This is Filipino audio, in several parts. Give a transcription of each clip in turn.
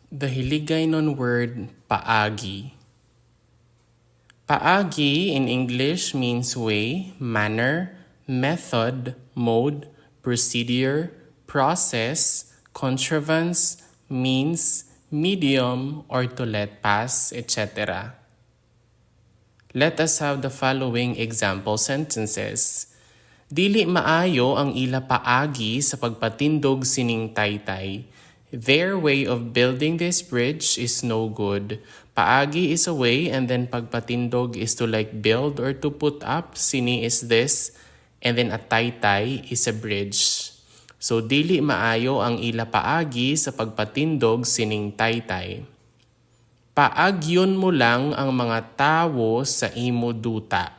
The Hiligaynon word paagi. Paagi in English means way, manner, method, mode, procedure, process, contrivance, means, medium, or to let pass, etc. Let us have the following example sentences. Dili maayo ang ila paagi sa pagpatindog sining taytay. Their way of building this bridge is no good. Paagi is a way and then pagpatindog is to like build or to put up. Sini is this and then a taytay is a bridge. So dili maayo ang ila paagi sa pagpatindog sining taytay. Paagyon mo lang ang mga tawo sa imo duta.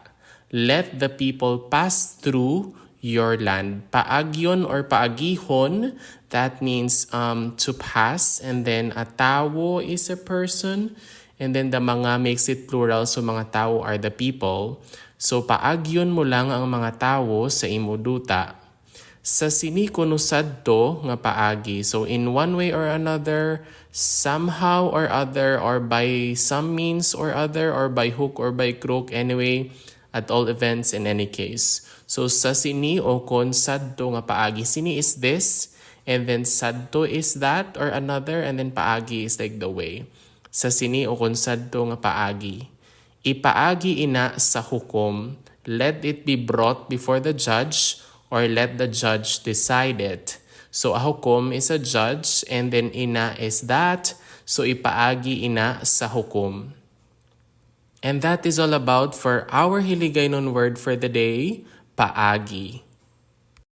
Let the people pass through your land. Paagyon or paagihon, that means to pass, and then a tawo is a person, and then the mga makes it plural, so mga tawo are the people. So paagyon mo lang ang mga tawo sa imo duta. Sa sini kuno sadto nga paagi. So in one way or another, somehow or other, or by some means or other, or by hook or by crook, anyway, at all events in any case. So sa sini o kon sadto nga paagi. Sini is this, and then sadto is that or another, and then paagi is like the way. Sa sini o kon sadto nga paagi. Ipaagi ina sa hukom. Let it be brought before the judge, or let the judge decide it. So a hukom is a judge, and then ina is that. So ipaagi ina sa hukom. And that is all about for our Hiligaynon word for the day, paagi.